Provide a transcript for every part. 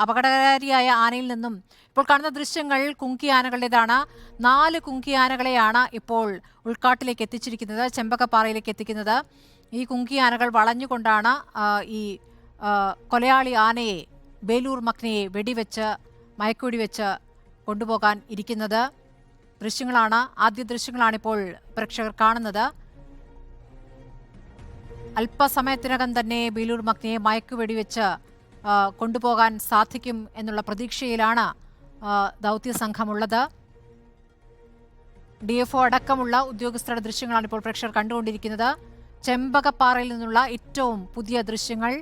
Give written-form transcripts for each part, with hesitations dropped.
അപകടകാരിയായ ആനയിൽ നിന്നും ഇപ്പോൾ കാണുന്ന ദൃശ്യങ്ങൾ കുങ്കി ആനകളുടേതാണ്. 4 കുങ്കി ആനകളെയാണ് ഇപ്പോൾ ഉൾക്കാട്ടിലേക്ക് എത്തിച്ചിരിക്കുന്നത്, ചെമ്പകപ്പാറയിലേക്ക് എത്തിക്കുന്നത്. ഈ കുങ്കി ആനകൾ വളഞ്ഞുകൊണ്ടാണ് ഈ കൊലയാളി ആനയെ, ബേലൂർ മക്നയെ വെടിവെച്ച് മയക്കുവെടിവെച്ച് കൊണ്ടുപോകാൻ ഇരിക്കുന്നത്. ആദ്യ ദൃശ്യങ്ങളാണ് ഇപ്പോൾ പ്രേക്ഷകർ കാണുന്നത്. അല്പസമയത്തിനകം തന്നെ ബേലൂർ മക്നയെ മയക്കുവെടിവെച്ച് കൊണ്ടുപോകാൻ സാധിക്കും എന്നുള്ള പ്രതീക്ഷയിലാണ് ദൗത്യ സംഘമുള്ളത്. DFO അടക്കമുള്ള ഉദ്യോഗസ്ഥരുടെ ദൃശ്യങ്ങളാണ് ഇപ്പോൾ പ്രേക്ഷകർ കണ്ടുകൊണ്ടിരിക്കുന്നത്. ചെമ്പകപ്പാറയിൽ നിന്നുള്ള ഏറ്റവും പുതിയ ദൃശ്യങ്ങൾ.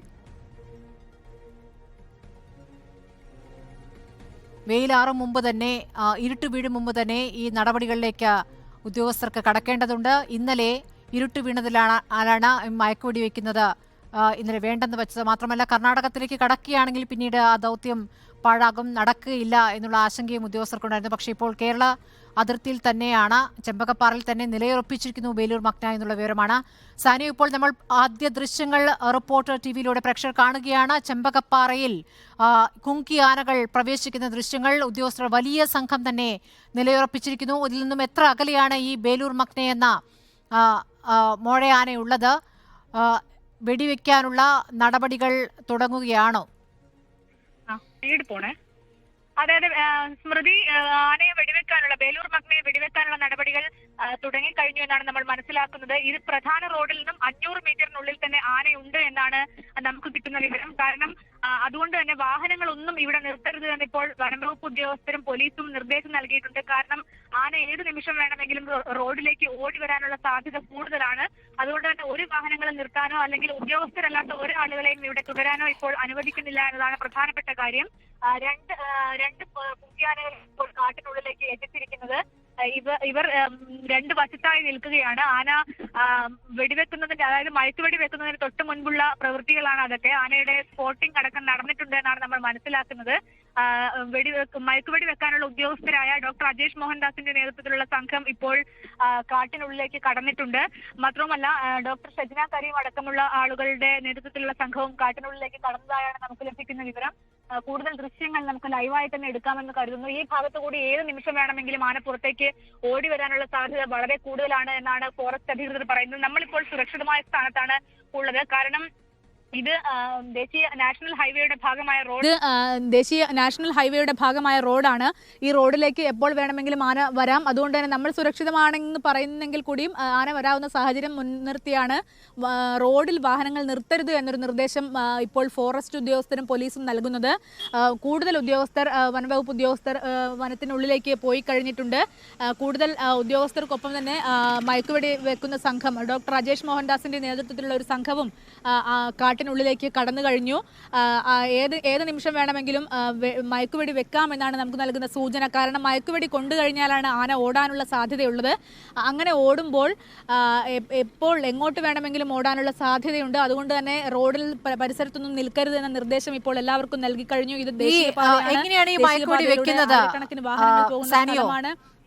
വെയിലാറും മുമ്പ് തന്നെ, ഇരുട്ട് വീഴും മുമ്പ് തന്നെ ഈ നടപടികളിലേക്ക് ഉദ്യോഗസ്ഥർക്ക് കടക്കേണ്ടതുണ്ട്. ഇന്നലെ ഇരുട്ട് വീണതിലാണ് മയക്കുവെടി വയ്ക്കുന്നത് ഇന്നലെ വേണ്ടെന്ന് വെച്ചത്. മാത്രമല്ല, കർണാടകത്തിലേക്ക് കടക്കുകയാണെങ്കിൽ പിന്നീട് ആ ദൗത്യം പാഴാകും, നടക്കുകയില്ല എന്നുള്ള ആശങ്കയും ഉദ്യോഗസ്ഥർക്കുണ്ടായിരുന്നു. പക്ഷേ ഇപ്പോൾ കേരള അതിർത്തിയിൽ തന്നെയാണ്, ചെമ്പകപ്പാറയിൽ തന്നെ നിലയുറപ്പിച്ചിരിക്കുന്നു ബേലൂർ മക്ന എന്നുള്ള വിവരമാണ്. സാനു, ഇപ്പോൾ നമ്മൾ ആദ്യ ദൃശ്യങ്ങൾ റിപ്പോർട്ടർ ടിവിയിലൂടെ പ്രേക്ഷകർ കാണുകയാണ്. ചെമ്പകപ്പാറയിൽ കുങ്കി ആനകൾ പ്രവേശിക്കുന്ന ദൃശ്യങ്ങൾ. ഉദ്യോഗസ്ഥർ വലിയ സംഘം തന്നെ നിലയുറപ്പിച്ചിരിക്കുന്നു. ഇതിൽ നിന്നും എത്ര അകലെയാണ് ഈ ബേലൂർ മക്ന എന്ന മോഴയാനയുള്ളത്? വെടിവെക്കാനുള്ള നടപടികൾ തുടങ്ങുകയാണോ? അതായത് സ്മൃതി, ആനയെ വെടിവെക്കാനുള്ള, ബേലൂർ മക്നയെ വെടിവെക്കാനുള്ള നടപടികൾ തുടങ്ങിക്കഴിഞ്ഞു എന്നാണ് നമ്മൾ മനസ്സിലാക്കുന്നത്. ഇത് പ്രധാന റോഡിൽ നിന്നും 500 മീറ്ററിനുള്ളിൽ തന്നെ ആനയുണ്ട് എന്നാണ് നമുക്ക് കിട്ടുന്ന വിവരം. കാരണം അതുകൊണ്ട് തന്നെ വാഹനങ്ങളൊന്നും ഇവിടെ നിർത്തരുത് എന്ന് ഇപ്പോൾ വനംവകുപ്പ് ഉദ്യോഗസ്ഥരും പോലീസും നിർദ്ദേശം നൽകിയിട്ടുണ്ട്. കാരണം ആന ഏത് നിമിഷം വേണമെങ്കിലും റോഡിലേക്ക് ഓടി വരാനുള്ള സാധ്യത കൂടുതലാണ്. അതുകൊണ്ട് തന്നെ ഒരു വാഹനങ്ങളും നിർത്താനോ അല്ലെങ്കിൽ ഉദ്യോഗസ്ഥരല്ലാത്ത ഒരാളുകളെയും ഇവിടെ തുടരാനോ ഇപ്പോൾ അനുവദിക്കുന്നില്ല എന്നതാണ് പ്രധാനപ്പെട്ട കാര്യം. രണ്ട് കുങ്കിയാനകൾ ഇപ്പോൾ കാട്ടിനുള്ളിലേക്ക് എത്തിച്ചിരിക്കുന്നത്. ഇവർ 2 വശത്തായി നിൽക്കുകയാണ്. ആന വെടിവെക്കുന്നതിന്റെ, അതായത് മയക്കുവെടി വെക്കുന്നതിന് തൊട്ട് മുൻപുള്ള പ്രവൃത്തികളാണ് അതൊക്കെ. ആനയുടെ സ്പോട്ടിംഗ് അടക്കം നടന്നിട്ടുണ്ട് എന്നാണ് നമ്മൾ മനസ്സിലാക്കുന്നത്. മയക്കുവെടി വെക്കാനുള്ള ഉദ്യോഗസ്ഥരായ ഡോക്ടർ അജേഷ് മോഹൻദാസിന്റെ നേതൃത്വത്തിലുള്ള സംഘം ഇപ്പോൾ കാട്ടിനുള്ളിലേക്ക് കടന്നിട്ടുണ്ട്. മാത്രവുമല്ല, ഡോക്ടർ ഷജ്ന കരീം അടക്കമുള്ള ആളുകളുടെ നേതൃത്വത്തിലുള്ള സംഘവും കാട്ടിനുള്ളിലേക്ക് കടന്നതായാണ് നമുക്ക് ലഭിക്കുന്ന വിവരം. കൂടുതൽ ദൃശ്യങ്ങൾ നമുക്ക് ലൈവായി തന്നെ എടുക്കാമെന്ന് കരുതുന്നു. ഈ ഭാഗത്തു കൂടി ഏത് നിമിഷം വേണമെങ്കിലും ആന പുറത്തേക്ക് ഓടി വരാനുള്ള സാധ്യത വളരെ കൂടുതലാണ് എന്നാണ് ഫോറസ്റ്റ് അധികൃതർ പറയുന്നത്. നമ്മളിപ്പോൾ സുരക്ഷിതമായ സ്ഥാനത്താണ് ഉള്ളത്. കാരണം ഇത് ദേശീയ നാഷണൽ ഹൈവേയുടെ ഭാഗമായ റോഡാണ്. ഈ റോഡിലേക്ക് എപ്പോൾ വേണമെങ്കിലും ആന വരാം. അതുകൊണ്ട് തന്നെ നമ്മൾ സുരക്ഷിതമാണെന്ന് പറയുന്നെങ്കിൽ കൂടിയും ആന വരാവുന്ന സാഹചര്യം മുൻനിർത്തിയാണ് റോഡിൽ വാഹനങ്ങൾ നിർത്തരുത് എന്നൊരു നിർദ്ദേശം ഇപ്പോൾ ഫോറസ്റ്റ് ഉദ്യോഗസ്ഥരും പോലീസും നൽകുന്നത്. കൂടുതൽ ഉദ്യോഗസ്ഥർ, വനംവകുപ്പ് ഉദ്യോഗസ്ഥർ വനത്തിനുള്ളിലേക്ക് പോയി കഴിഞ്ഞിട്ടുണ്ട്. കൂടുതൽ ഉദ്യോഗസ്ഥർക്കൊപ്പം തന്നെ മയക്കുവെടി വെക്കുന്ന സംഘം, ഡോക്ടർ അജേഷ് മോഹൻദാസിന്റെ നേതൃത്വത്തിലുള്ള ഒരു സംഘവും കാട്ടിനുള്ളിലേക്ക് കടന്നു കഴിഞ്ഞു. ഏത് നിമിഷം വേണമെങ്കിലും മയക്കുവെടി വെക്കാമെന്നാണ് നമുക്ക് നൽകുന്ന സൂചന. കാരണം മയക്കുവെടി കൊണ്ടു കഴിഞ്ഞാലാണ് ആന ഓടാനുള്ള സാധ്യതയുള്ളത്. അങ്ങനെ ഓടുമ്പോൾ എപ്പോൾ എങ്ങോട്ട് വേണമെങ്കിലും ഓടാനുള്ള സാധ്യതയുണ്ട്. അതുകൊണ്ട് തന്നെ റോഡിൽ പരിസരത്തൊന്നും നിൽക്കരുത് എന്ന നിർദ്ദേശം ഇപ്പോൾ എല്ലാവർക്കും നൽകി കഴിഞ്ഞു. ഇത് എങ്ങനെയാണ് ഈ മയക്കുവെടി വെക്കുന്നത്?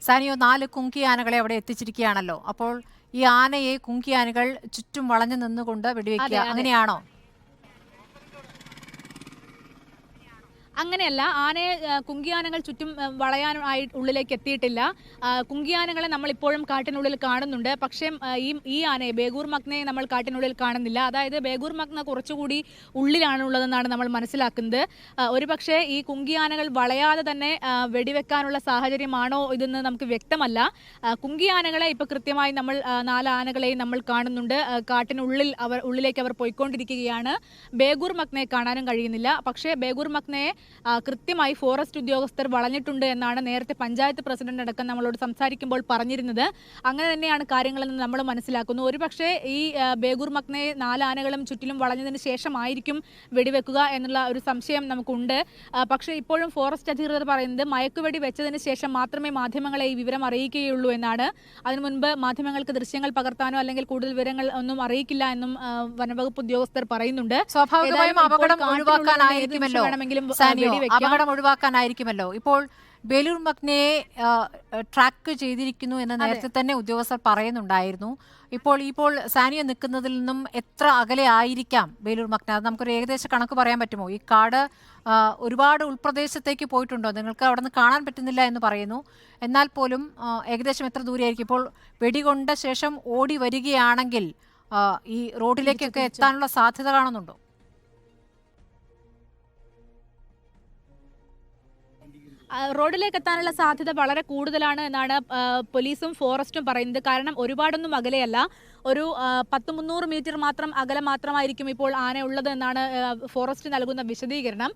സാനിയോ, 4 കുങ്കി ആനകളെ അവിടെ എത്തിച്ചിരിക്കുകയാണല്ലോ. അപ്പോൾ ഈ ആനയെ കുങ്കി ആനകൾ ചുറ്റും വളഞ്ഞു നിന്നുകൊണ്ട് വെടിവെക്കുക, അങ്ങനെയാണോ? അങ്ങനെയല്ല, ആനയെ കുങ്കിയാനകൾ ചുറ്റും വളയാനായി ഉള്ളിലേക്ക് എത്തിയിട്ടില്ല. കുങ്കിയാനകളെ നമ്മൾ ഇപ്പോഴും കാട്ടിനുള്ളിൽ കാണുന്നുണ്ട്. പക്ഷേ ഈ ആനയെ, ബേഗൂർ മക്നയെ നമ്മൾ കാട്ടിനുള്ളിൽ കാണുന്നില്ല. അതായത് ബേഗൂർ മക്ന കുറച്ചുകൂടി ഉള്ളിലാണ് ഉള്ളതെന്നാണ് നമ്മൾ മനസ്സിലാക്കുന്നത്. ഒരുപക്ഷെ ഈ കുങ്കിയാനകൾ വളയാതെ തന്നെ വെടിവെക്കാനുള്ള സാഹചര്യമാണോ ഇതെന്ന് നമുക്ക് വ്യക്തമല്ല. കുങ്കിയാനകളെ ഇപ്പോൾ കൃത്യമായി നമ്മൾ 4 ആനകളെയും നമ്മൾ കാണുന്നുണ്ട്. കാട്ടിനുള്ളിൽ ഉള്ളിലേക്ക് അവർ പോയിക്കൊണ്ടിരിക്കുകയാണ്. ബേഗൂർ മക്നയെ കാണാനും കഴിയുന്നില്ല. പക്ഷേ ബേഗൂർ മക്നയെ കൃത്യമായി ഫോറസ്റ്റ് ഉദ്യോഗസ്ഥർ വളഞ്ഞിട്ടുണ്ട് എന്നാണ് നേരത്തെ പഞ്ചായത്ത് പ്രസിഡന്റ് അടക്കം നമ്മളോട് സംസാരിക്കുമ്പോൾ പറഞ്ഞിരുന്നത്. അങ്ങനെ തന്നെയാണ് കാര്യങ്ങളെന്ന് നമ്മൾ മനസ്സിലാക്കുന്നു. ഒരുപക്ഷെ ഈ ബേഗൂർ മക്നയെ 4 ആനകളും ചുറ്റിലും വളഞ്ഞതിന് ശേഷമായിരിക്കും വെടിവെക്കുക എന്നുള്ള ഒരു സംശയം നമുക്കുണ്ട്. പക്ഷേ ഇപ്പോഴും ഫോറസ്റ്റ് അധികൃതർ പറയുന്നത് മയക്കുവെടി വെച്ചതിന് ശേഷം മാത്രമേ മാധ്യമങ്ങളെ ഈ വിവരം അറിയിക്കുകയുള്ളൂ എന്നാണ്. അതിനു മുൻപ് മാധ്യമങ്ങൾക്ക് ദൃശ്യങ്ങൾ പകർത്താനോ അല്ലെങ്കിൽ കൂടുതൽ വിവരങ്ങൾ ഒന്നും അറിയിക്കില്ല എന്നും വനംവകുപ്പ് ഉദ്യോഗസ്ഥർ പറയുന്നുണ്ട്. സ്വാഭാവികമായും അപകടം ഒഴിവാക്കാനായിരിക്കുമല്ലോ. ഇപ്പോൾ ബേലൂർ മഗ്നയെ ട്രാക്ക് ചെയ്തിരിക്കുന്നു എന്ന് നേരത്തെ തന്നെ ഉദ്യോഗസ്ഥർ പറയുന്നുണ്ടായിരുന്നു. ഇപ്പോൾ സാനിയ നിൽക്കുന്നതിൽ നിന്നും എത്ര അകലെ ആയിരിക്കാം ബേലൂർ മഗ്ന? അത് നമുക്കൊരു ഏകദേശ കണക്ക് പറയാൻ പറ്റുമോ? ഈ കാട് ഒരുപാട് ഉൾപ്രദേശത്തേക്ക് പോയിട്ടുണ്ടോ? നിങ്ങൾക്ക് അവിടെ നിന്ന് കാണാൻ പറ്റുന്നില്ല എന്ന് പറയുന്നു. എന്നാൽ പോലും ഏകദേശം എത്ര ദൂരെയായിരിക്കും? ഇപ്പോൾ വെടികൊണ്ട ശേഷം ഓടി വരികയാണെങ്കിൽ ഈ റോഡിലേക്കൊക്കെ എത്താനുള്ള സാധ്യത കാണുന്നുണ്ടോ? റോഡിലേക്ക് എത്താനുള്ള സാധ്യത വളരെ കൂടുതലാണ് എന്നാണ് പോലീസും ഫോറസ്റ്റും പറയുന്നത്. കാരണം ഒരുപാടൊന്നും അകലെയല്ല, ഒരു 100-300 മീറ്റർ മാത്രം അകലെ മാത്രമായിരിക്കും ഇപ്പോൾ ആന ഉള്ളത് എന്നാണ് ഫോറസ്റ്റ് നൽകുന്ന വിശദീകരണം.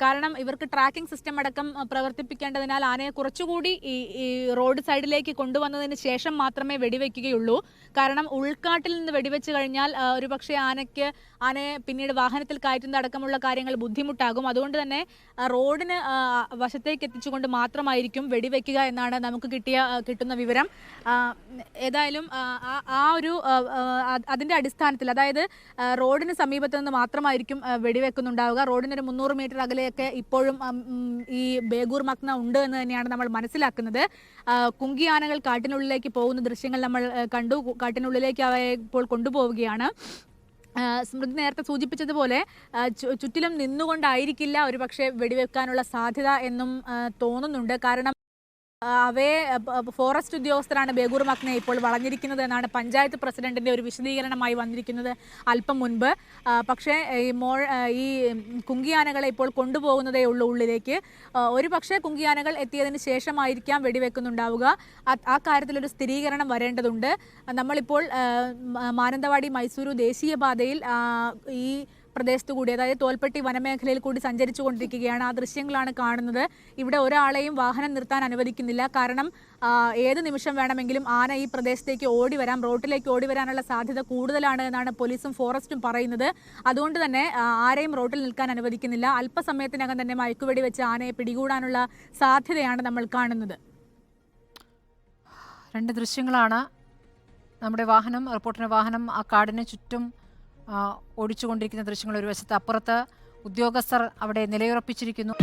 കാരണം ഇവർക്ക് ട്രാക്കിംഗ് സിസ്റ്റം അടക്കം പ്രവർത്തിപ്പിക്കേണ്ടതിനാൽ ആനയെ കുറച്ചുകൂടി ഈ റോഡ് സൈഡിലേക്ക് കൊണ്ടുവന്നതിന് ശേഷം മാത്രമേ വെടിവെക്കുകയുള്ളൂ. കാരണം ഉൾക്കാട്ടിൽ നിന്ന് വെടിവെച്ച് കഴിഞ്ഞാൽ ഒരുപക്ഷെ ആനയെ പിന്നീട് വാഹനത്തിൽ കയറ്റുന്ന അടക്കമുള്ള കാര്യങ്ങൾ ബുദ്ധിമുട്ടാകും. അതുകൊണ്ട് തന്നെ റോഡിന് വശത്തേക്ക് എത്തിച്ചുകൊണ്ട് മാത്രമായിരിക്കും വെടിവെക്കുക എന്നാണ് നമുക്ക് കിട്ടുന്ന വിവരം. ഏതായാലും അതിന്റെ അടിസ്ഥാനത്തിൽ, അതായത് റോഡിന് സമീപത്ത് നിന്ന് മാത്രമായിരിക്കും വെടിവെക്കുന്നുണ്ടാവുക. റോഡിനൊരു 300 മീറ്റർ അകലെയൊക്കെ ഇപ്പോഴും ഈ ബേഗൂർ മഗ്ന ഉണ്ട് എന്ന് തന്നെയാണ് നമ്മൾ മനസ്സിലാക്കുന്നത്. കുങ്കിയാനകൾ കാട്ടിനുള്ളിലേക്ക് പോകുന്ന ദൃശ്യങ്ങൾ നമ്മൾ കണ്ടു. കാട്ടിനുള്ളിലേക്ക് അവയെ ഇപ്പോൾ കൊണ്ടുപോവുകയാണ്. സ്മൃതി നേരത്തെ സൂചിപ്പിച്ചതുപോലെ ചുറ്റിലും നിന്നുകൊണ്ടായിരിക്കില്ല ഒരുപക്ഷെ വെടിവെക്കാനുള്ള സാധ്യത എന്നും തോന്നുന്നുണ്ട്. കാരണം അവയെ ഫോറസ്റ്റ് ഉദ്യോഗസ്ഥരാണ് ബേഗൂർ മഗ്നയെ ഇപ്പോൾ വളഞ്ഞിരിക്കുന്നത് എന്നാണ് പഞ്ചായത്ത് പ്രസിഡന്റിന്റെ ഒരു വിശദീകരണമായി വന്നിരിക്കുന്നത് അല്പം മുൻപ്. പക്ഷേ ഈ കുങ്കിയാനകളെ ഇപ്പോൾ കൊണ്ടുപോകുന്നതേ ഉള്ളൂ ഉള്ളിലേക്ക്. ഒരു പക്ഷേ കുങ്കിയാനകൾ എത്തിയതിന് ശേഷമായിരിക്കാം വെടിവെക്കുന്നുണ്ടാവുക. ആ കാര്യത്തിലൊരു സ്ഥിരീകരണം വരേണ്ടതുണ്ട്. നമ്മളിപ്പോൾ മാനന്തവാടി മൈസൂരു ദേശീയപാതയിൽ ഈ പ്രദേശത്തു കൂടി, അതായത് തോൽപ്പെട്ടി വനമേഖലയിൽ കൂടി സഞ്ചരിച്ചു കൊണ്ടിരിക്കുകയാണ്. ആ ദൃശ്യങ്ങളാണ് കാണുന്നത്. ഇവിടെ ഒരാളെയും വാഹനം നിർത്താൻ അനുവദിക്കുന്നില്ല. കാരണം ഏത് നിമിഷം വേണമെങ്കിലും ആന ഈ പ്രദേശത്തേക്ക് ഓടി വരാം, റോഡിലേക്ക് ഓടി വരാനുള്ള സാധ്യത കൂടുതലാണ് എന്നാണ് പോലീസും ഫോറസ്റ്റും പറയുന്നത്. അതുകൊണ്ട് തന്നെ ആരെയും റോഡിൽ നിൽക്കാൻ അനുവദിക്കുന്നില്ല. അല്പസമയത്തിനകം തന്നെ മയക്കുവെടി വെച്ച് ആനയെ പിടികൂടാനുള്ള സാധ്യതയാണ് നമ്മൾ കാണുന്നത്. രണ്ട് ദൃശ്യങ്ങളാണ്. നമ്മുടെ റിപ്പോർട്ടറിന്റെ വാഹനം ആ കാടിന് ചുറ്റും ഓടിച്ചുകൊണ്ടിരിക്കുന്ന ദൃശ്യങ്ങൾ ഒരു വശത്ത്, അപ്പുറത്ത് ഉദ്യോഗസ്ഥർ അവിടെ നിലയുറപ്പിച്ചിരിക്കുന്നു.